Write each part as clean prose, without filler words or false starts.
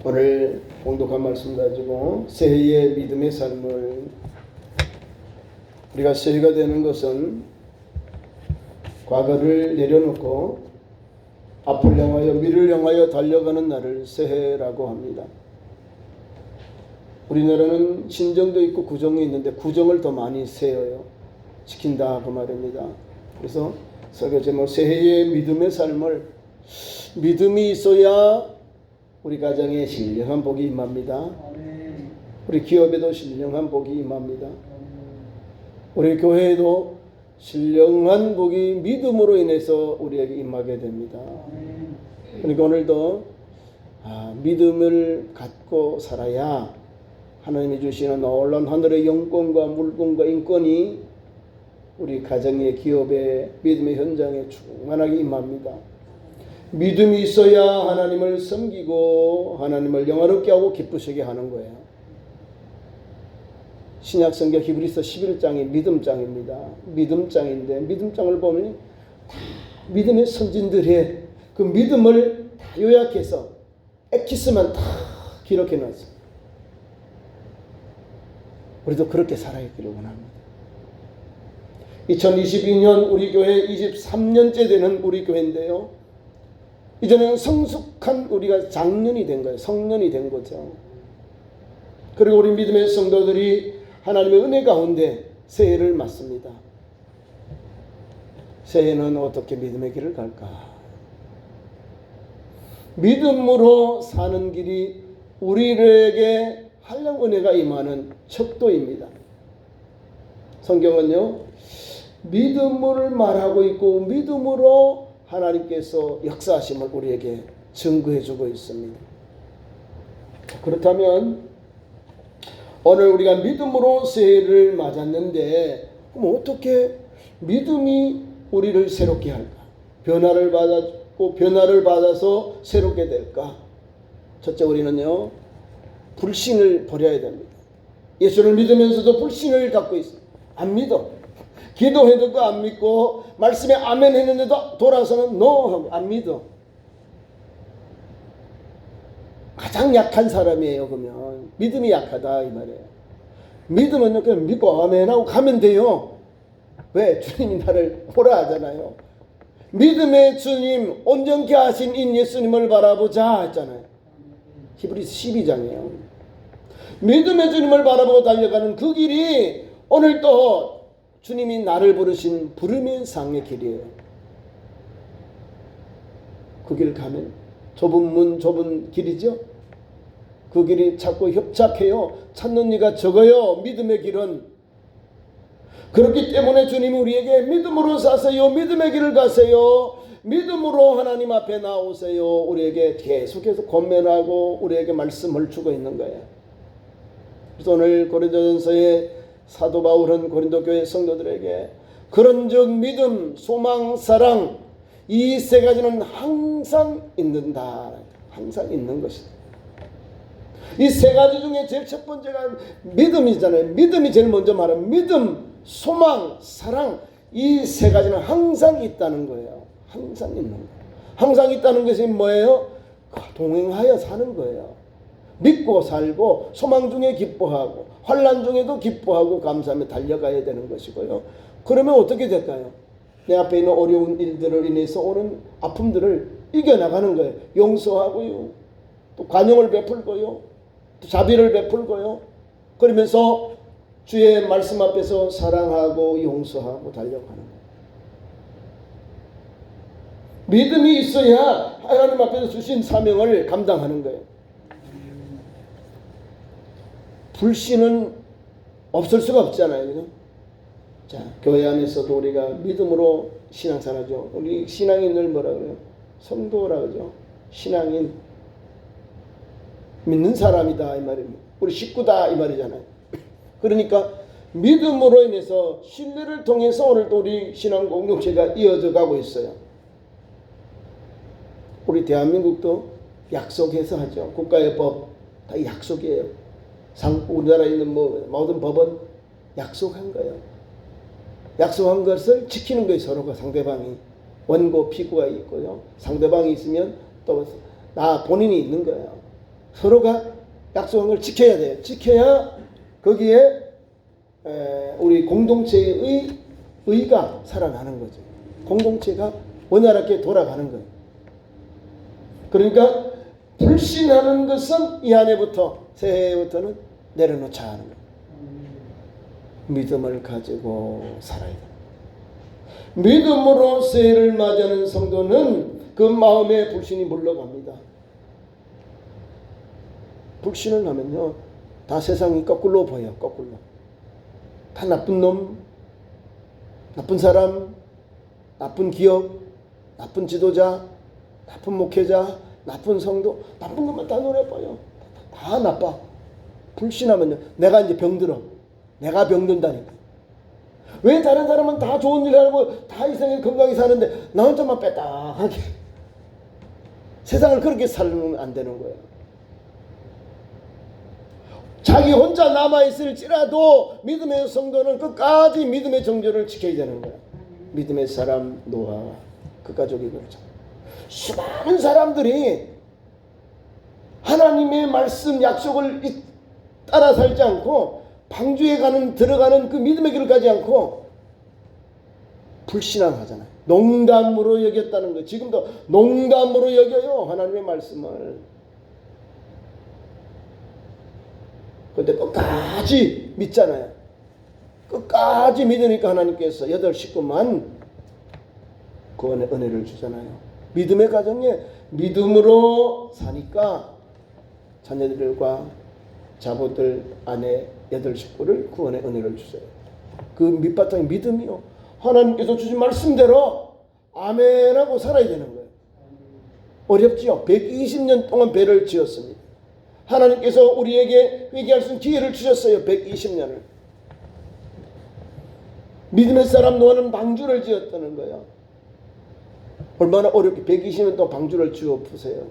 오늘 봉독한 말씀 가지고 새해의 믿음의 삶을, 우리가 새해가 되는 것은 과거를 내려놓고 앞을 향하여 미래를 향하여 달려가는 날을 새해라고 합니다. 우리나라는 신정도 있고 구정이 있는데 구정을 더 많이 세워요. 지킨다 그 말입니다. 그래서 설교 제목 새해의 믿음의 삶을, 믿음이 있어야 우리 가정에 신령한 복이 임합니다. 우리 기업에도 신령한 복이 임합니다. 우리 교회에도 신령한 복이 믿음으로 인해서 우리에게 임하게 됩니다. 그러니까 오늘도 믿음을 갖고 살아야 하나님이 주시는 놀라운 하늘의 영권과 물권과 인권이 우리 가정의 기업의 믿음의 현장에 충만하게 임합니다. 믿음이 있어야 하나님을 섬기고 하나님을 영화롭게 하고 기쁘시게 하는 거예요. 신약성경 히브리서 11장이 믿음장입니다. 믿음장인데 믿음장을 보면 믿음의 선진들의 그 믿음을 다 요약해서 엑기스만 다 기록해 놨어요. 우리도 그렇게 살아있기를 원합니다. 2022년 우리 교회 23년째 되는 우리 교회인데요. 이제는 성숙한 우리가 장년이 된 거예요. 성년이 된 거죠. 그리고 우리 믿음의 성도들이 하나님의 은혜 가운데 새해를 맞습니다. 새해는 어떻게 믿음의 길을 갈까? 믿음으로 사는 길이 우리에게 한량 은혜가 임하는 척도입니다. 성경은요, 믿음을 말하고 있고 믿음으로 하나님께서 역사하심을 우리에게 증거해 주고 있습니다. 그렇다면 오늘 우리가 믿음으로 새해를 맞았는데 그럼 어떻게 믿음이 우리를 새롭게 할까? 변화를 받았고 변화를 받아서 새롭게 될까? 첫째, 우리는요, 불신을 버려야 됩니다. 예수를 믿으면서도 불신을 갖고 있어요. 안 믿어. 기도해도 안 믿고 말씀에 아멘 했는데도 돌아서는 노 하고 안 믿어. 가장 약한 사람이에요. 그러면 믿음이 약하다 이 말이에요. 믿으면 그냥 믿고 아멘 하고 가면 돼요. 왜? 주님이 나를 보라 하잖아요. 믿음의 주님, 온전케 하신 인 예수님을 바라보자 했잖아요. 히브리서 12장이에요. 믿음의 주님을 바라보고 달려가는 그 길이 오늘 또 주님이 나를 부르신 부름의 상의 길이에요. 그 길 가면 좁은 문, 좁은 길이죠. 그 길이 자꾸 협착해요. 찾는 이가 적어요. 믿음의 길은. 그렇기 때문에 주님이 우리에게 믿음으로 사세요. 믿음의 길을 가세요. 믿음으로 하나님 앞에 나오세요. 우리에게 계속해서 권면하고 우리에게 말씀을 주고 있는 거예요. 그래서 오늘 고린도전서에 사도 바울은 고린도 교회 성도들에게 그런즉 믿음, 소망, 사랑, 이 세 가지는 항상 있는다. 항상 있는 것이다. 이 세 가지 중에 제일 첫 번째가 믿음이잖아요. 믿음이 제일 먼저 말하는 믿음, 소망, 사랑, 이 세 가지는 항상 있다는 거예요. 항상 있는 거예요. 항상 있다는 것이 뭐예요? 동행하여 사는 거예요. 믿고 살고 소망 중에 기뻐하고 환난 중에도 기뻐하고 감사하며 달려가야 되는 것이고요. 그러면 어떻게 될까요? 내 앞에 있는 어려운 일들을 인해서 오는 아픔들을 이겨나가는 거예요. 용서하고요. 또 관용을 베풀고요. 또 자비를 베풀고요. 그러면서 주의 말씀 앞에서 사랑하고 용서하고 달려가는 거예요. 믿음이 있어야 하나님 앞에서 주신 사명을 감당하는 거예요. 불신은 없을 수가 없잖아요. 그죠? 자, 교회 안에서도 우리가 믿음으로 신앙생활하죠. 우리 신앙인을 뭐라 그래요? 성도라 그러죠. 신앙인. 믿는 사람이다 이 말입니다. 우리 식구다 이 말이잖아요. 그러니까 믿음으로 인해서 신뢰를 통해서 오늘도 우리 신앙 공동체가 이어져 가고 있어요. 우리 대한민국도 약속해서 하죠. 국가의 법 다 약속이에요. 우리나라에 있는 모든 법은 약속한 거예요. 약속한 것을 지키는 거예요. 서로가 상대방이. 원고 피고가 있고요. 상대방이 있으면 또 나 본인이 있는 거예요. 서로가 약속한 걸 지켜야 돼요. 지켜야 거기에 우리 공동체의 의가 살아나는 거죠. 공동체가 원활하게 돌아가는 거예요. 그러니까 불신하는 것은 이 안에부터 새해부터는 내려놓자 하는 거예요. 믿음을 가지고 살아야 돼요. 믿음으로 새해를 맞이하는 성도는 그 마음에 불신이 물러갑니다. 불신을 하면요, 다 세상이 거꾸로 보여요. 거꾸로. 다 나쁜 놈, 나쁜 사람, 나쁜 기업, 나쁜 지도자, 나쁜 목회자, 나쁜 성도, 나쁜 것만 다 눈에 보여. 다 나빠. 불신하면요, 내가 이제 병들어. 내가 병든다니까. 왜 다른 사람은 다 좋은 일 하고 다 이상하게 건강히 사는데 나 혼자만 빼딱하게. 세상을 그렇게 살면 안 되는 거예요. 자기 혼자 남아있을지라도 믿음의 성도는 끝까지 믿음의 정조를 지켜야 되는 거예요. 믿음의 사람 노아 끝까지 오기 그렇죠. 수많은 사람들이 하나님의 말씀 약속을 따라 살지 않고 방주에 들어가는 그 믿음의 길을 가지 않고 불신앙하잖아요. 농담으로 여겼다는 거예요. 지금도 농담으로 여겨요. 하나님의 말씀을. 그런데 끝까지 믿잖아요. 끝까지 믿으니까 하나님께서 8 식구만 구원의 은혜를 주잖아요. 믿음의 가정에 믿음으로 사니까 자녀들과 자보들 아내 8 식구를 구원의 은혜를 주세요. 그 밑바탕이 믿음이요. 하나님께서 주신 말씀대로 아멘하고 살아야 되는 거예요. 어렵지요. 120년 동안 배를 지었습니다. 하나님께서 우리에게 회개할 수 있는 기회를 주셨어요. 120년을. 믿음의 사람 노아는 방주를 지었다는 거예요. 얼마나 어렵게 120년 동안 방주를 지어 보세요.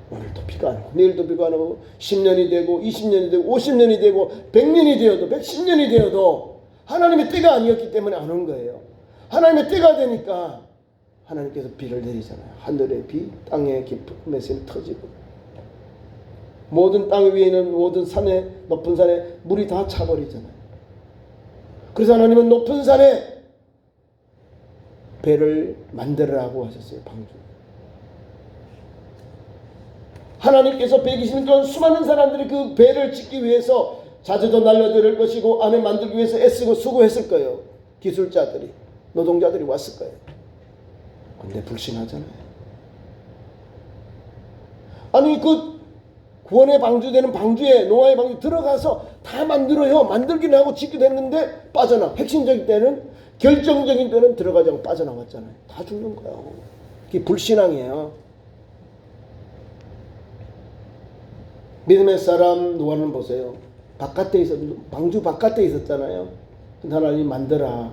오늘도 비가 안 오고 내일도 비가 안 오고 10년이 되고 20년이 되고 50년이 되고 100년이 되어도 110년이 되어도 하나님의 때가 아니었기 때문에 안 온 거예요. 하나님의 때가 되니까 하나님께서 비를 내리잖아요. 하늘의 비, 땅의 깊음의 샘 터지고 모든 땅 위에 있는 모든 산에 높은 산에 물이 다 차버리잖아요. 그래서 하나님은 높은 산에 배를 만들으라고 하셨어요. 방주. 하나님께서 120년 동안 수많은 사람들이 그 배를 짓기 위해서 자재도 날려드릴 것이고 안에 만들기 위해서 애쓰고 수고했을 거예요. 기술자들이, 노동자들이 왔을 거예요. 근데 불신하잖아요. 아니 그 구원의 방주되는 방주에 노아의 방주 들어가서 다 만들어요. 만들기는 하고 짓기도 했는데 빠져나. 핵심적인 때는 결정적인 때는 들어가지 않고 빠져나왔잖아요. 다 죽는 거예요. 그게 불신앙이에요. 믿음의 사람 노아는 보세요. 바깥에 방주 바깥에 있었잖아요. 근데 하나님 만들어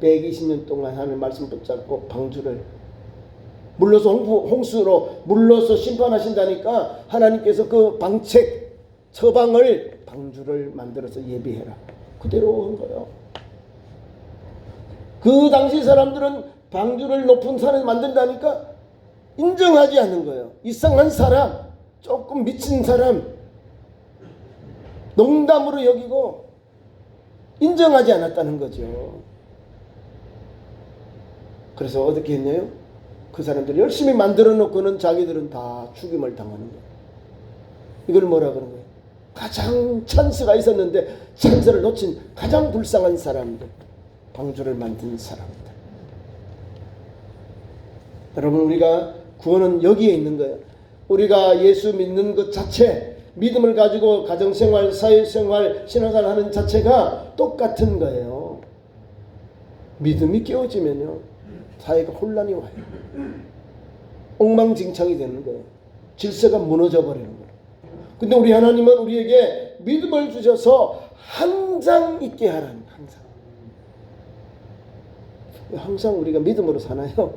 120년 동안 하나님 말씀 붙잡고 방주를 물러서 홍수로 물러서 심판하신다니까 하나님께서 그 방책 처방을 방주를 만들어서 예비해라. 그대로 한 거예요. 그 당시 사람들은 방주를 높은 산에 만든다니까 인정하지 않는 거예요. 이상한 사람, 조금 미친 사람, 농담으로 여기고 인정하지 않았다는 거죠. 그래서 어떻게 했냐요? 그 사람들이 열심히 만들어 놓고는 자기들은 다 죽임을 당하는 거예요. 이걸 뭐라 그러는 거예요? 가장 찬스가 있었는데 찬스를 놓친 가장 불쌍한 사람들, 방주를 만든 사람들. 여러분, 우리가 구원은 여기에 있는 거예요. 우리가 예수 믿는 것 자체, 믿음을 가지고 가정생활, 사회생활, 신앙생활 하는 자체가 똑같은 거예요. 믿음이 깨어지면요 사회가 혼란이 와요. 엉망진창이 되는 거예요. 질서가 무너져 버리는 거예요. 근데 우리 하나님은 우리에게 믿음을 주셔서 항상 있게 하라는, 항상 우리가 믿음으로 사나요?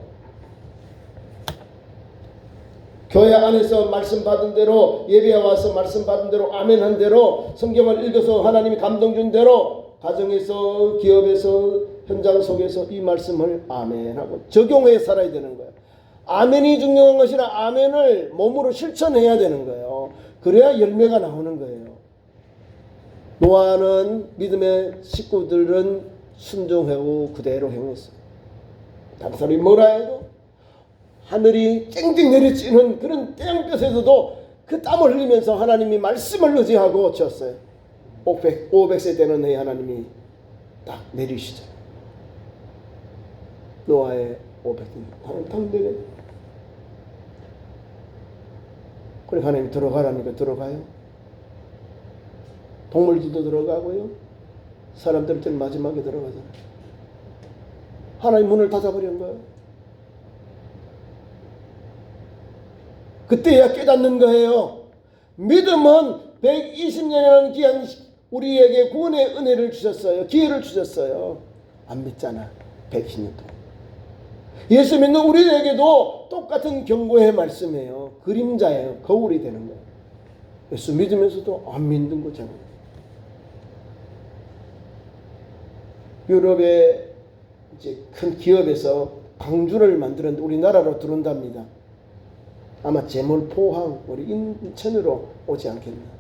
교회 안에서 말씀 받은 대로, 예배에 와서 말씀 받은 대로, 아멘 한 대로, 성경을 읽어서 하나님이 감동 준 대로, 가정에서, 기업에서, 현장 속에서 이 말씀을 아멘 하고 적용해 살아야 되는 거예요. 아멘이 중요한 것이라 아멘을 몸으로 실천해야 되는 거예요. 그래야 열매가 나오는 거예요. 노아는 믿음의 식구들은 순종하고 그대로 행했어요. 다른 사람이 뭐라 해도 하늘이 쨍쨍 내리치는 그런 태양볕에서도 그 땀을 흘리면서 하나님이 말씀을 의지하고 지었어요. 500세 되는 해에 하나님이 딱 내리시죠. 노아의 500세 딱 내려. 그래 하나님이 들어가라니까 들어가요. 동물들도 들어가고요. 사람들은 마지막에 들어가잖아요. 하나님 문을 닫아버린 거예요. 그때야 깨닫는 거예요. 믿음은 120년이라는 귀한 우리에게 구원의 은혜를 주셨어요. 기회를 주셨어요. 안 믿잖아. 120년 동안. 예수 믿는 우리에게도 똑같은 경고의 말씀이에요. 그림자예요. 거울이 되는 거예요. 예수 믿으면서도 안 믿는 거잖아요. 유럽의 이제 큰 기업에서 광주를 만들었는데 우리나라로 들어온답니다. 아마 제물 포항 우리 인천으로 오지 않겠나.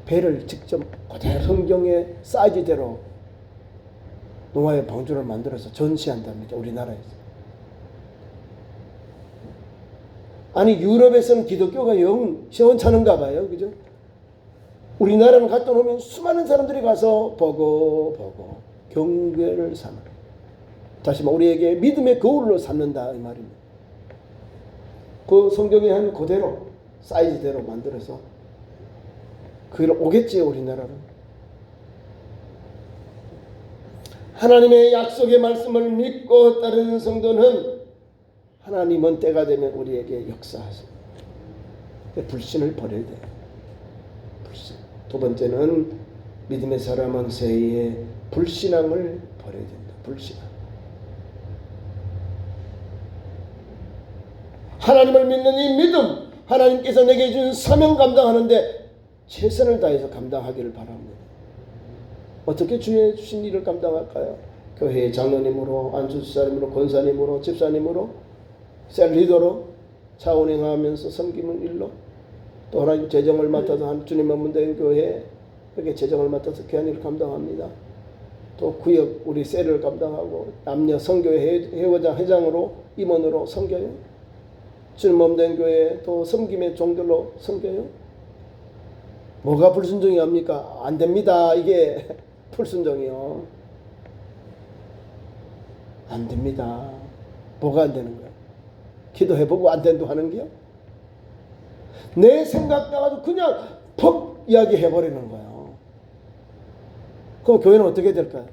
배를 직접 그대로 성경의 사이즈대로 노아의 방주를 만들어서 전시한답니다. 우리나라에서. 아니 유럽에서는 기독교가 영 시원찮은가 봐요. 그죠? 우리나라는 갔다 오면 수많은 사람들이 가서 보고 경배를 삼아. 다시 말해 우리에게 믿음의 거울로 삼는다 이 말입니다. 그 성경에 한 그대로 사이즈대로 만들어서 그걸 오겠지요 우리나라는. 하나님의 약속의 말씀을 믿고 따르는 성도는 하나님은 때가 되면 우리에게 역사하십니다. 불신을 버려야 돼요. 불신. 두 번째는 믿음의 사람은 새해에 불신앙을 버려야 된다. 불신앙. 하나님을 믿는 이 믿음, 하나님께서 내게 준 사명 감당하는데 최선을 다해서 감당하기를 바랍니다. 어떻게 주의 주신 일을 감당할까요? 교회의 장로님으로, 안수사님으로, 권사님으로, 집사님으로, 셀 리더로 차운행하면서 섬기는 일로, 또 하나님 재정을 맡아서 주님 업문된 교회에 이렇게 재정을 맡아서 귀한 일을 감당합니다. 또 구역 우리 셀을 감당하고 남녀 선교회 회원장 회장으로 임원으로 섬겨요. 주님 업된 교회 또 섬김의 종들로 섬겨요. 뭐가 불순종이 합니까? 안 됩니다. 이게 불순종이요. 안 됩니다. 뭐가 안 되는 거야? 기도해보고 안 된다고 하는 게요? 내 생각 나가지고 그냥 퍽 이야기해버리는 거예요. 그럼 교회는 어떻게 될까요?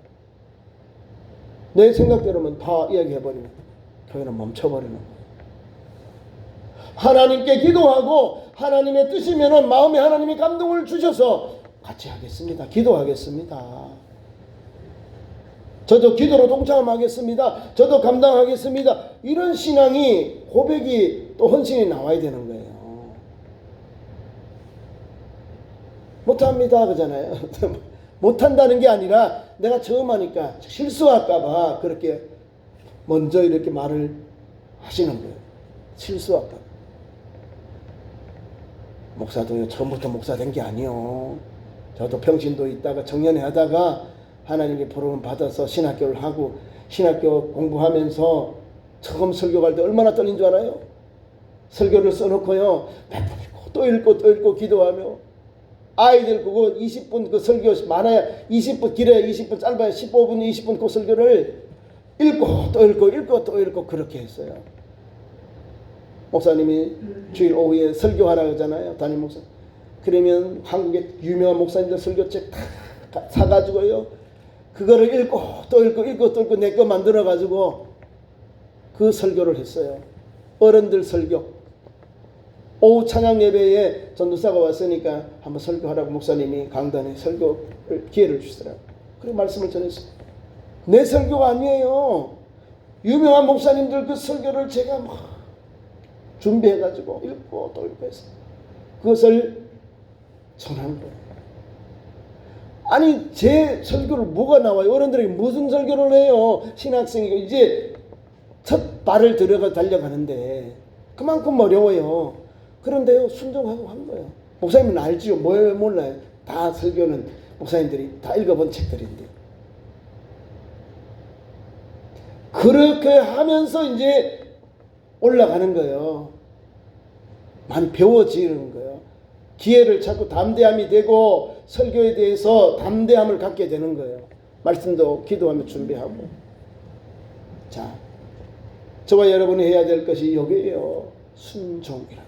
내 생각대로면 다 이야기해버리면 교회는 멈춰버리는 거예요. 하나님께 기도하고 하나님의 뜻이면 마음에 하나님이 감동을 주셔서 같이 하겠습니다. 기도하겠습니다. 저도 기도로 동참하겠습니다. 저도 감당하겠습니다. 이런 신앙이 고백이 또 헌신이 나와야 되는 거예요. 못합니다 그러잖아요. 못한다는 게 아니라 내가 처음 하니까 실수할까 봐 그렇게 먼저 이렇게 말을 하시는 거예요. 실수할까 봐. 목사도요 처음부터 목사 된 게 아니요. 저도 평신도 있다가 청년회 하다가 하나님께 부름을 받아서 신학교를 하고 신학교 공부하면서 처음 설교 갈 때 얼마나 떨린 줄 알아요? 설교를 써놓고요 몇 번 읽고 또 읽고 기도하며 아이들 그거 20분 그 설교 많아야 20분 길어야 20분 짧아야 15분 20분 그 설교를 읽고 또 읽고 읽고 또 읽고 그렇게 했어요. 목사님이 주일 오후에 설교하라고 하잖아요. 담임 목사. 그러면 한국의 유명한 목사님들 설교책 다 사가지고요. 그거를 읽고 또 읽고 읽고 또 읽고 내 거 만들어가지고 그 설교를 했어요. 어른들 설교. 오후 찬양 예배에 전도사가 왔으니까 한번 설교하라고 목사님이 강단에 설교 기회를 주시더라고요. 그리고 말씀을 전했어요. 내 설교가 아니에요. 유명한 목사님들 그 설교를 제가 막 준비해가지고 읽고 또 읽고 해서 그것을 전한 거예요. 아니 제 설교를 뭐가 나와요? 어른들이 무슨 설교를 해요? 신학생이고 이제 첫 발을 들여가 달려가는데 그만큼 어려워요. 그런데요, 순종하고 한 거예요. 목사님은 알지요. 뭘 몰라요. 다 설교는 목사님들이 다 읽어본 책들인데. 그렇게 하면서 이제 올라가는 거예요. 많이 배워지는 거예요. 기회를 찾고 담대함이 되고 설교에 대해서 담대함을 갖게 되는 거예요. 말씀도 기도하며 준비하고. 자, 저와 여러분이 해야 될 것이 여기에요. 순종이라는.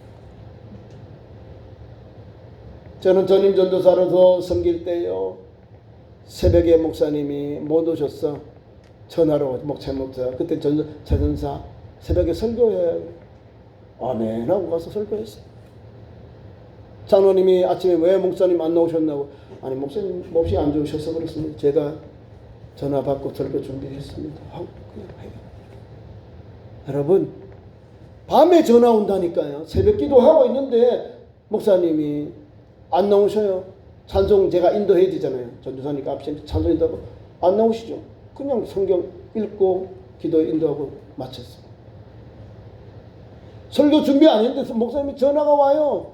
저는 전임 전도사로서 섬길 때요, 새벽에 목사님이 못 오셨어. 전화로 목사 그때 전도사 새벽에 설교해. 아멘 하고 가서 설교했어요. 장로님이 아침에 왜 목사님 안 나오셨나고. 아니 목사님 몹시 안 좋으셔서 그렇습니다. 제가 전화 받고 설교 준비했습니다 하고 그냥 해요. 여러분, 밤에 전화 온다니까요. 새벽 기도하고 있는데 목사님이 안 나오셔요. 찬송 제가 인도해야 되잖아요. 전도사니까 앞에 찬송 인도하고 안 나오시죠. 그냥 성경 읽고 기도 인도하고 마쳤어요. 설교 준비 안 했는데 목사님이 전화가 와요.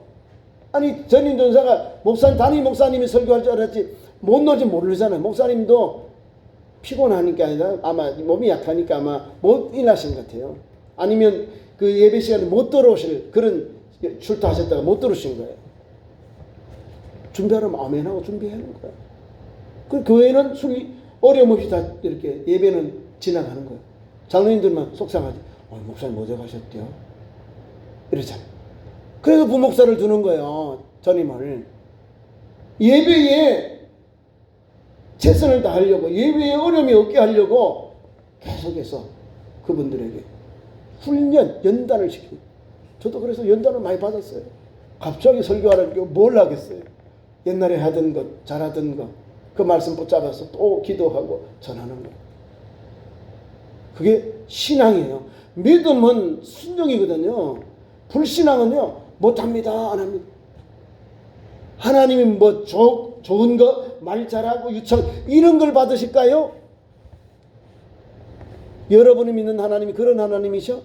아니 전임 전사가 담임 목사님이 설교할 줄 알았지 못 놀지 모르잖아요. 목사님도 피곤하니까 아니라 아마 몸이 약하니까 아마 못 일하신 것 같아요. 아니면 그 예배 시간에 못 들어오실 그런 출타하셨다가 못 들어오신 거예요. 준비하려면 아멘하고 준비하는 거예요. 그 교회는 술이 어려움 없이 다 이렇게 예배는 지나가는 거예요. 장로님들만 속상하지. 목사님 어제 가셨대요? 이러잖아요. 그래서 부목사를 두는 거예요. 전임을. 예배에 최선을 다하려고, 예배에 어려움이 없게 하려고 계속해서 그분들에게 훈련, 연단을 시키고. 저도 그래서 연단을 많이 받았어요. 갑자기 설교하라니까 뭘 하겠어요. 옛날에 하던 것, 잘하던 것, 그 말씀 붙잡아서 또 기도하고 전하는 것. 그게 신앙이에요. 믿음은 순종이거든요. 불신앙은요, 못합니다, 안 합니다. 하나님이 뭐 좋은 거, 말 잘하고 유창 이런 걸 받으실까요? 여러분이 믿는 하나님이 그런 하나님이셔?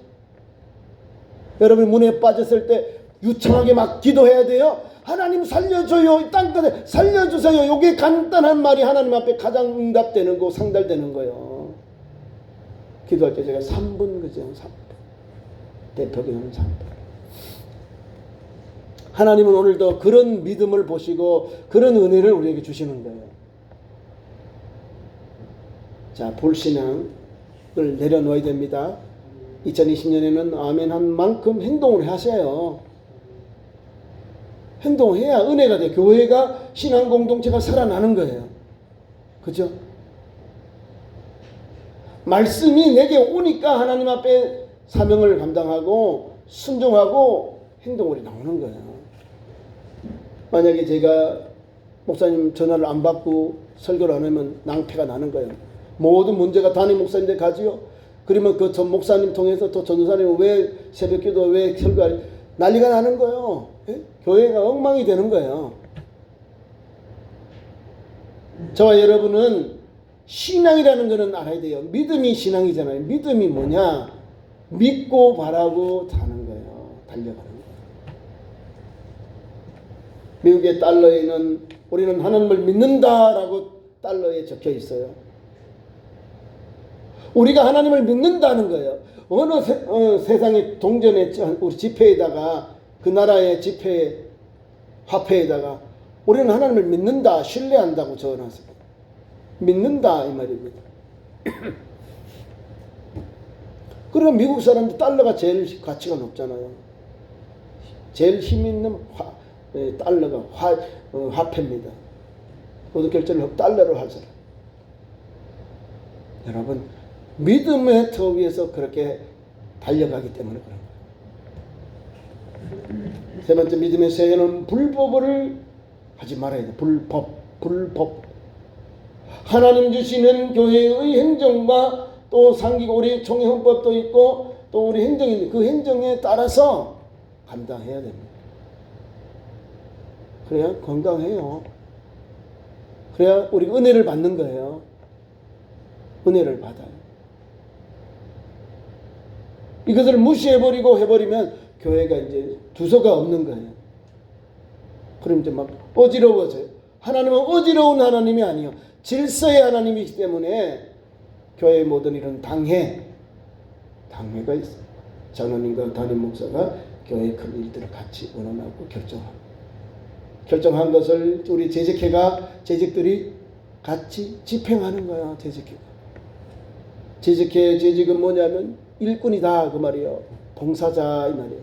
여러분이 문에 빠졌을 때 유창하게 막 기도해야 돼요? 하나님 살려줘요. 땅끝에 살려주세요. 이게 간단한 말이 하나님 앞에 가장 응답되는 거, 상달되는 거예요. 기도할 때 제가 3분 그죠? 3분. 대표기도는 3분. 하나님은 오늘도 그런 믿음을 보시고 그런 은혜를 우리에게 주시는 거예요. 자, 불신앙을 내려놓아야 됩니다. 2020년에는 아멘 한 만큼 행동을 하세요. 행동해야 은혜가 돼. 교회가 신앙 공동체가 살아나는 거예요. 그죠? 말씀이 내게 오니까 하나님 앞에 사명을 감당하고 순종하고 행동으로 나오는 거예요. 만약에 제가 목사님 전화를 안 받고 설교를 안 하면 낭패가 나는 거예요. 모든 문제가 담임 목사님한테 가지요. 그러면 그 전 목사님 통해서 또 전도사님은 왜 새벽기도 왜 설교하니 난리가 나는 거예요. 예? 교회가 엉망이 되는 거예요. 저와 여러분은 신앙이라는 것은 알아야 돼요. 믿음이 신앙이잖아요. 믿음이 뭐냐? 믿고 바라고 사는 거예요. 달려가는 거예요. 미국의 달러에는 우리는 하나님을 믿는다라고 달러에 적혀 있어요. 우리가 하나님을 믿는다는 거예요. 어느 세상의 동전의 우리 지폐에다가 그 나라의 지폐 화폐에다가 우리는 하나님을 믿는다, 신뢰한다고 적어놨어요. 믿는다 이 말입니다. 그럼 미국 사람들 달러가 제일 가치가 높잖아요. 제일 힘 있는 달러가 화폐입니다. 모든 결제를 달러로 할 사람. 여러분 믿음의 터 위에서 그렇게 달려가기 때문에 그런 거예요. 세 번째 믿음의 세계는 불법을 하지 말아야 돼요. 불법. 하나님 주시는 교회의 행정과 또 상기고 우리 총회헌법도 있고 또 우리 행정이 그 행정에 따라서 감당해야 됩니다. 그래야 건강해요. 그래야 우리 은혜를 받는 거예요. 은혜를 받아요. 이것을 무시해버리고 해버리면 교회가 이제 두서가 없는 거예요. 그럼 이제 막 어지러워져요. 하나님은 어지러운 하나님이 아니요, 질서의 하나님이기 때문에 교회의 모든 일은 당회가 있어요. 장로님과 담임 목사가 교회의 큰 일들을 같이 의논하고 결정한 것을 우리 재직들이 같이 집행하는 거야. 재직은 뭐냐면 일꾼이다 그 말이에요. 봉사자 이 말이에요.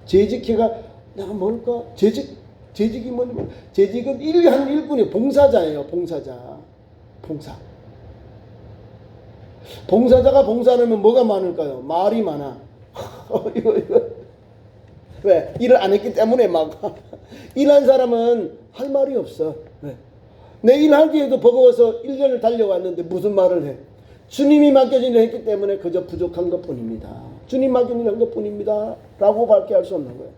재직회가 내가 뭘까? 재직이 뭐냐면 재직은 한 일꾼이에요. 봉사자예요. 봉사자가 봉사하면 뭐가 많을까요? 말이 많아. 이거. 왜? 일을 안 했기 때문에 막. 일한 사람은 할 말이 없어. 왜? 내 일하기에도 버거워서 1년을 달려왔는데 무슨 말을 해? 주님이 맡겨진 일을 했기 때문에 그저 부족한 것뿐입니다. 주님 맡긴 일을 한 것뿐입니다. 라고 밖에 할 수 없는 거예요.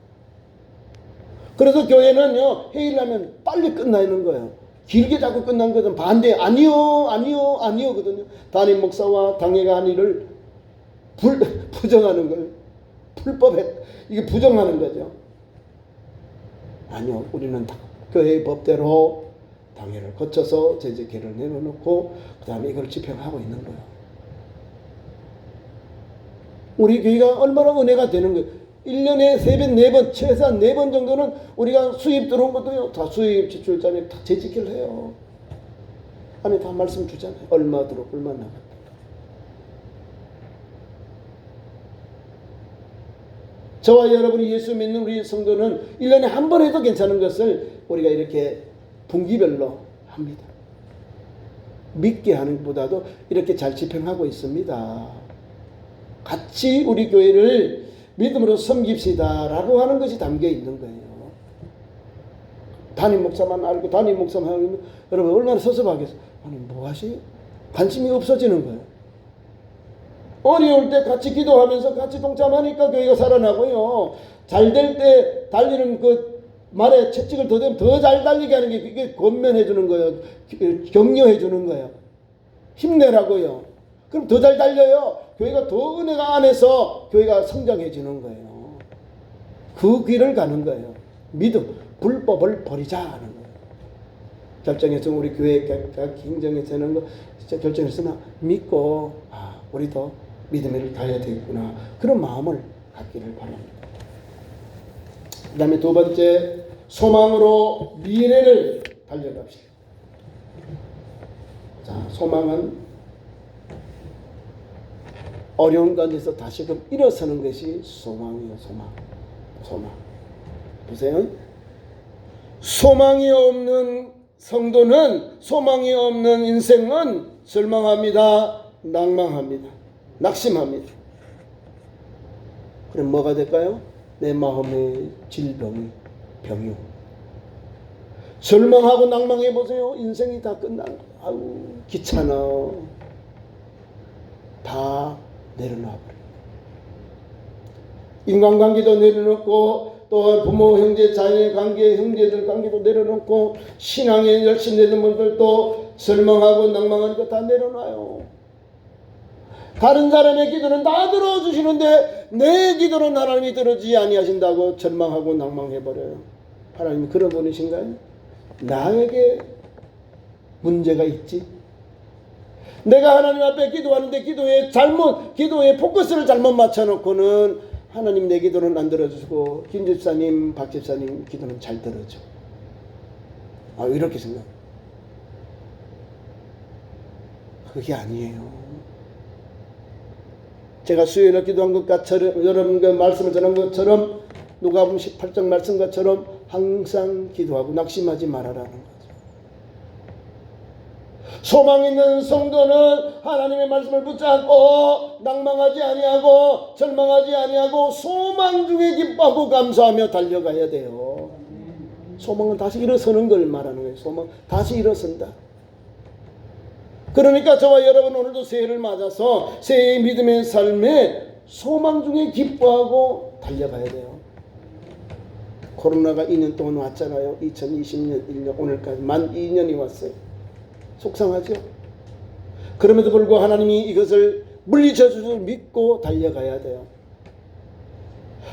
그래서 교회는요, 회의를 하면 빨리 끝나는 거예요. 길게 자꾸 끝난 것은 반대. 아니요 거든요. 담임 목사와 당회가 한 일을 부정하는 거예요. 불법에 이게 부정하는 거죠. 아니요, 우리는 교회의 법대로 당회를 거쳐서 재직회를 내려놓고 그 다음에 이걸 집행하고 있는 거예요. 우리 교회가 얼마나 은혜가 되는 거예요. 1년에 3번, 4번, 최소한 4번 정도는 우리가 수입 들어온 것도요, 다 수입 지출자에 다 재직회를 해요. 안에 다 말씀 주잖아요. 얼마 들어오고 얼마 나갔다. 저와 여러분이 예수 믿는 우리 성도는 1년에 한 번 해도 괜찮은 것을 우리가 이렇게 분기별로 합니다. 믿게 하는 것보다도 이렇게 잘 집행하고 있습니다. 같이 우리 교회를 믿음으로 섬깁시다 라고 하는 것이 담겨 있는 거예요. 담임 목사만 알고 담임 목사만 알고 여러분 얼마나 섭섭하겠어요. 아니 뭐하시? 관심이 없어지는 거예요. 어려울 때 같이 기도하면서 같이 동참하니까 교회가 살아나고요. 잘 될 때 달리는 그 말에 채찍을 더 대면 더 잘 달리게 하는 게 그게 권면해 주는 거예요. 격려해 주는 거예요. 힘내라고요. 그럼 더 잘 달려요. 교회가 더 은혜가 안에서 교회가 성장해지는 거예요. 그 길을 가는 거예요. 믿음, 불법을 버리자 하는 거예요. 결정해서 우리 교회 행정에 되는 거 진짜 결정했으나 믿고 우리도 믿음의 일을 다해야 되겠구나. 그런 마음을 갖기를 바랍니다. 그 다음에 두 번째, 소망으로 미래를 달려갑시다. 자, 소망은 어려운 가운데서 다시금 일어서는 것이 소망이에요. 소망. 보세요. 소망이 없는 성도는, 소망이 없는 인생은 절망합니다. 낭망합니다. 낙심합니다. 그럼 뭐가 될까요? 내 마음의 병이. 절망하고 낭망해 보세요. 인생이 다 끝난 거예요. 아유, 귀찮아. 다 내려놔 버려요. 인간관계도 내려놓고 또한 부모, 형제, 자녀의 관계, 형제들 관계도 내려놓고 신앙에 열심히 되는 분들도 절망하고 낭망하니까 다 내려놔요. 다른 사람의 기도는 다 들어주시는데 내 기도는 하나님이 들어주지 아니하신다고 절망하고 낭망해버려요. 하나님이 그런 분이신가요? 나에게 문제가 있지? 내가 하나님 앞에 기도하는데 기도의 포커스를 잘못 맞춰놓고는 하나님 내 기도는 안 들어주시고 김 집사님, 박 집사님 기도는 잘 들어줘. 이렇게 생각. 그게 아니에요. 제가 수요일에 기도한 것처럼 여러분과 말씀을 전한 것처럼 누가복음 18장 말씀 것처럼 항상 기도하고 낙심하지 말아라는 거죠. 소망 있는 성도는 하나님의 말씀을 붙잡고 낭망하지 아니하고 절망하지 아니하고 소망 중에 기뻐하고 감사하며 달려가야 돼요. 소망은 다시 일어서는 걸 말하는 거예요. 소망 다시 일어선다. 그러니까 저와 여러분 오늘도 새해를 맞아서 새해의 믿음의 삶에 소망 중에 기뻐하고 달려가야 돼요. 코로나가 2년 동안 왔잖아요. 2020년 1년 오늘까지 만 2년이 왔어요. 속상하죠? 그럼에도 불구하고 하나님이 이것을 물리쳐 주심을 믿고 달려가야 돼요.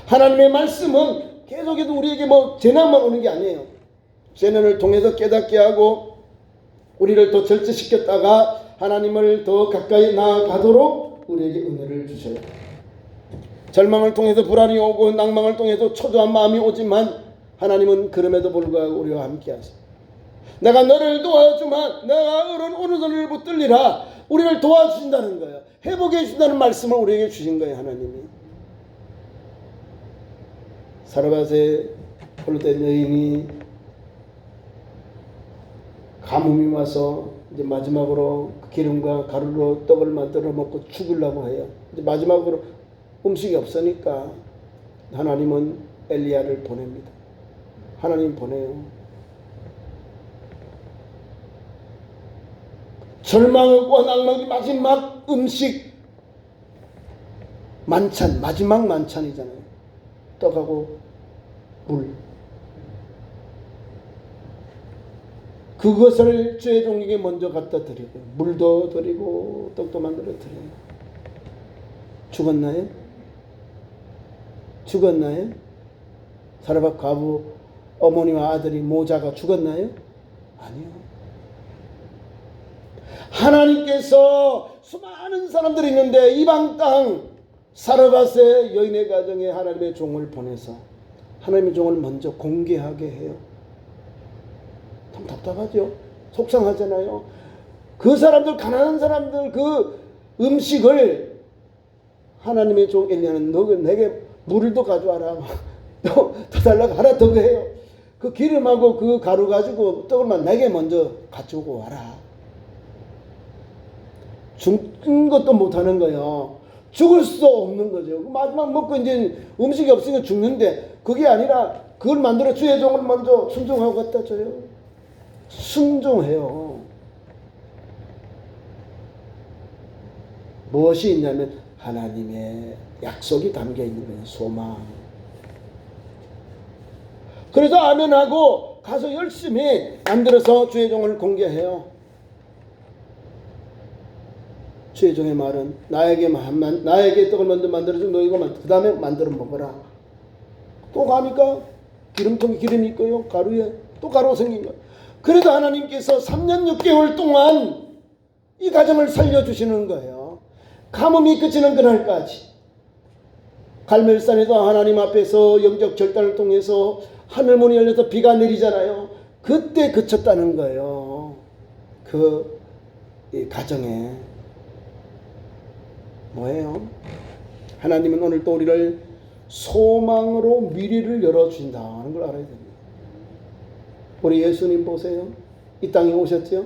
하나님의 말씀은 계속해서 우리에게 뭐 재난만 오는 게 아니에요. 재난을 통해서 깨닫게 하고 우리를 더 절제시켰다가 하나님을 더 가까이 나아가도록 우리에게 은혜를 주셔요. 절망을 통해서 불안이 오고 낭망을 통해서 초조한 마음이 오지만 하나님은 그럼에도 불구하고 우리와 함께 하세요. 내가 너를 도와주만 내가 오른손을 붙들리라. 우리를 도와주신다는 거예요. 회복해 주신다는 말씀을 우리에게 주신 거예요. 하나님이. 사르밧에 홀로 된 여인이 가뭄이 와서 이제 마지막으로 기름과 가루로 떡을 만들어 먹고 죽으려고 해요. 이제 마지막으로 음식이 없으니까 하나님은 엘리야를 보냅니다. 하나님 보내요. 절망과 낭망이 마지막 음식 만찬, 마지막 만찬이잖아요. 떡하고 물. 그것을 주의 종에게 먼저 갖다 드리고 물도 드리고 떡도 만들어 드려요. 죽었나요? 죽었나요? 사르밧 과부 어머니와 아들이 모자가 죽었나요? 아니요. 하나님께서 수많은 사람들이 있는데 이방 땅 사르밧의 여인의 가정에 하나님의 종을 보내서 하나님의 종을 먼저 공개하게 해요. 참 답답하죠. 속상하잖아요. 그 사람들, 가난한 사람들 그 음식을 하나님의 종 엘리야는 너 내게 물을 더 가져와라. 더 달라고 하나 더 해요. 그 기름하고 그 가루 가지고 떡을만 내게 먼저 가져오고 와라. 죽는 것도 못하는 거예요. 죽을 수 없는 거죠. 마지막 먹고 이제 음식이 없으니까 죽는데 그게 아니라 그걸 만들어 주의 종을 먼저 순종하고 갖다 줘요. 순종해요. 무엇이 있냐면 하나님의 약속이 담겨 있는 거예요. 소망. 그래서 아멘하고 가서 열심히 만들어서 주의 종을 공개해요. 주의 종의 말은 나에게 떡을 먼저 만들어주고 너 이거 그 다음에 만들어 먹어라. 또 가니까 기름통에 기름이 있고요. 가루에 또 가루가 생긴 거예요. 그래도 하나님께서 3년 6개월 동안 이 가정을 살려주시는 거예요. 가뭄이 그치는 그날까지. 갈멜산에서 하나님 앞에서 영적 절단을 통해서 하늘문이 열려서 비가 내리잖아요. 그때 그쳤다는 거예요. 이 가정에. 뭐예요? 하나님은 오늘 또 우리를 소망으로 미래를 열어주신다는 걸 알아야 됩니다. 우리 예수님 보세요. 이 땅에 오셨죠?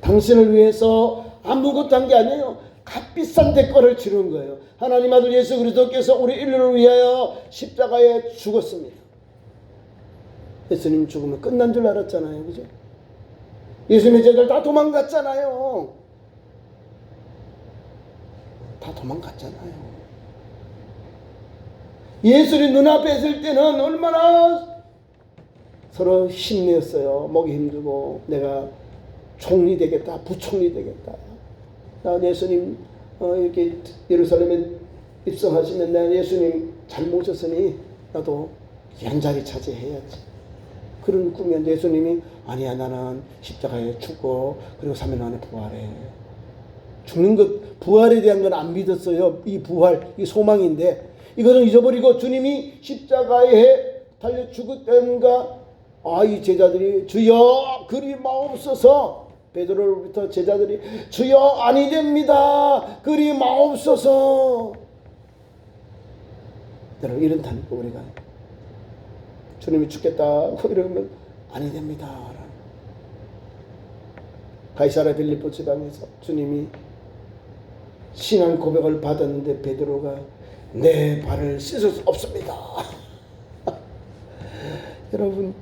당신을 위해서 아무것도 한 게 아니에요. 값비싼 대가를 치른 거예요. 하나님 아들 예수 그리스도께서 우리 인류를 위하여 십자가에 죽었습니다. 예수님 죽으면 끝난 줄 알았잖아요. 그죠? 예수님의 제자들 다 도망갔잖아요. 다 도망갔잖아요. 예수님 눈앞에 있을 때는 얼마나 서로 힘내었어요. 목이 힘들고 내가 총리 되겠다, 부총리 되겠다. 나 예수님 이렇게 예루살렘에 입성하시면 내가 예수님 잘 모셨으니 나도 양자리 차지해야지. 그런 꿈이었는데 예수님이 아니야 나는 십자가에 죽고 그리고 3일 만에 부활해. 죽는 것 부활에 대한 건 안 믿었어요. 이 부활 이 소망인데 이것은 잊어버리고 주님이 십자가에 달려 죽었던가 이 제자들이 주여 그리 마옵소서. 베드로로부터 제자들이 주여 아니 됩니다. 그리 마옵소서. 여러분 이런다니까 우리가 주님이 죽겠다고 이러면 아니 됩니다. 가이사랴 빌립보 지방에서 주님이 신앙 고백을 받았는데 베드로가 내 발을 씻을 수 없습니다. 여러분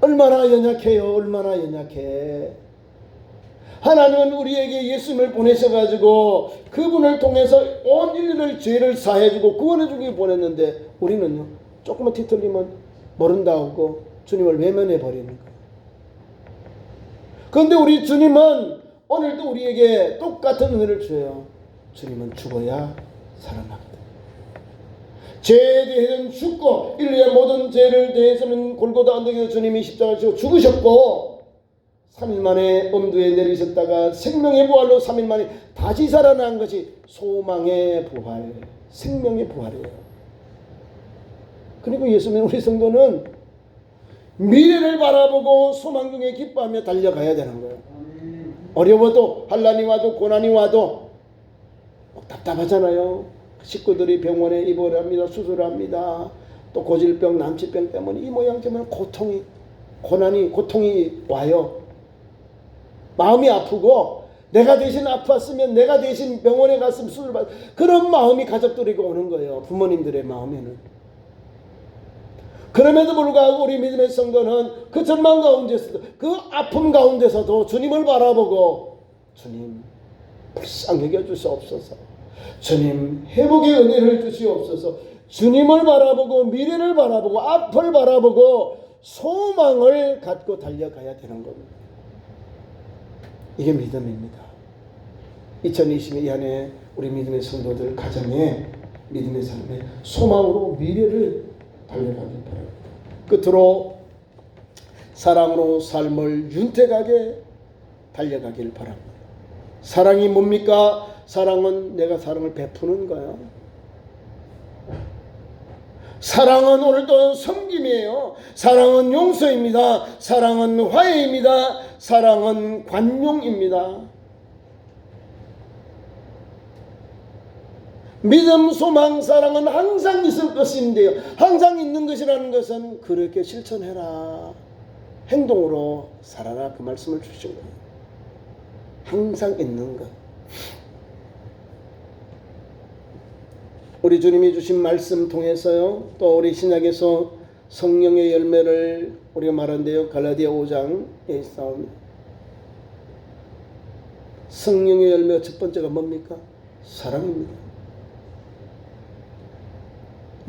얼마나 연약해요. 얼마나 연약해. 하나님은 우리에게 예수님을 보내셔가지고 그분을 통해서 온 인류의 죄를 사해주고 구원해주기 보냈는데 우리는요 조금만 뒤틀리면 모른다 하고 주님을 외면해 버리는 거예요. 그런데 우리 주님은 오늘도 우리에게 똑같은 은혜를 줘요. 주님은 죽어야 살아나거든. 죄에 대해서는 죽고 인류의 모든 죄를 대해서는 골고다 언덕에서 주님이 십자가를 지고 죽으셨고 3일 만에 엄두에 내리셨다가 생명의 부활로 3일 만에 다시 살아난 것이 소망의 부활, 생명의 부활이에요. 그리고 예수 믿는 우리 성도는 미래를 바라보고 소망 중에 기뻐하며 달려가야 되는 거예요. 어려워도 환난이 와도 고난이 와도 답답하잖아요. 식구들이 병원에 입원합니다. 수술합니다. 또 고질병, 난치병 때문에 이 모양 때문에 고통이 와요. 마음이 아프고 내가 대신 아팠으면 내가 대신 병원에 갔으면 수술받 그런 마음이 가족들에게 오는 거예요. 부모님들의 마음에는. 그럼에도 불구하고 우리 믿음의 성도는 그 절망 가운데서도 그 아픔 가운데서도 주님을 바라보고 주님 불쌍히 여주시옵소서. 주님 회복의 은혜를 주시옵소서. 주님을 바라보고 미래를 바라보고 앞을 바라보고 소망을 갖고 달려가야 되는 겁니다. 이게 믿음입니다. 2022년에 우리 믿음의 성도들 가정에 믿음의 삶에 소망으로 미래를 달려가길 바랍니다. 끝으로 사랑으로 삶을 윤택하게 달려가길 바랍니다. 사랑이 뭡니까? 사랑은 내가 사랑을 베푸는 거예요. 사랑은 오늘도 섬김이에요. 사랑은 용서입니다. 사랑은 화해입니다. 사랑은 관용입니다. 믿음, 소망, 사랑은 항상 있을 것인데요. 항상 있는 것이라는 것은 그렇게 실천해라. 행동으로 살아라. 그 말씀을 주신 거예요. 항상 있는 것. 우리 주님이 주신 말씀 통해서요. 또 우리 신약에서 성령의 열매를 우리가 말한대요. 갈라디아 5장에 있사옵니다. 성령의 열매 첫 번째가 뭡니까? 사랑입니다.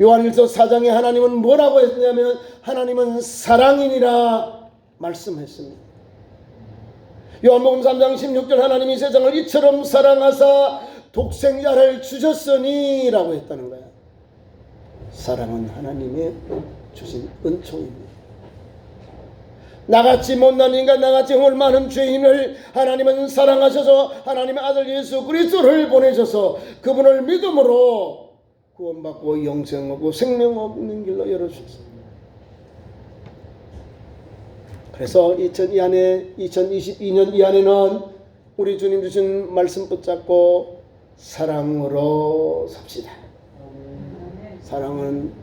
요한일서 4장에 하나님은 뭐라고 했냐면 하나님은 사랑이니라 말씀했습니다. 요한복음 3장 16절 하나님이 세상을 이처럼 사랑하사 독생자를 주셨으니 라고 했다는 거야. 사랑은 하나님의 주신 은총입니다. 나같이 못난 인간, 나같이 홀 많은 죄인을 하나님은 사랑하셔서 하나님의 아들 예수 그리스도를 보내셔서 그분을 믿음으로 구원받고 영생 얻고 생명 얻는 길로 열어주셨습니다. 그래서 2022년 이 안에는 우리 주님 주신 말씀 붙잡고 사랑으로 삽시다. 사랑은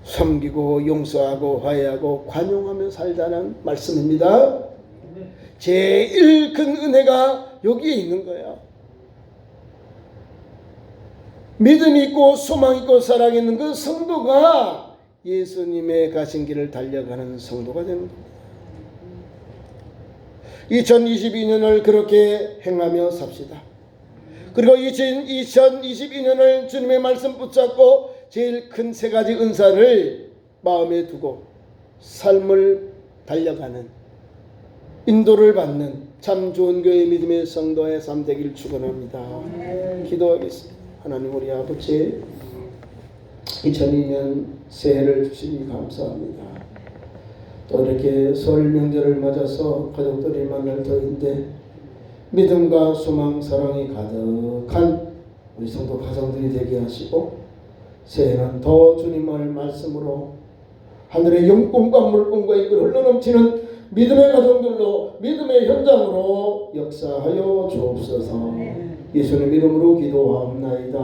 섬기고 용서하고 화해하고 관용하며 살자는 말씀입니다. 제일 큰 은혜가 여기에 있는 거예요. 믿음 있고 소망 있고 사랑 있는 그 성도가 예수님의 가신 길을 달려가는 성도가 되는 겁니다. 2022년을 그렇게 행하며 삽시다. 그리고 2022년을 주님의 말씀 붙잡고 제일 큰 세 가지 은사를 마음에 두고 삶을 달려가는 인도를 받는 참 좋은 교회 믿음의 성도의 삶 되기를 축원합니다. 기도하겠습니다. 하나님 우리 아버지 2002년 새해를 주시니 감사합니다. 또 이렇게 설 명절을 맞아서 가족들이 만날 터인데 믿음과 소망 사랑이 가득한 우리 성도 가정들이 되게 하시고 새해는 더 주님의 말씀으로 하늘의 영광과 물권과 이끌 흘러넘치는 믿음의 가정들로 믿음의 현장으로 역사하여 주옵소서. 예수님 이름으로 기도하옵나이다.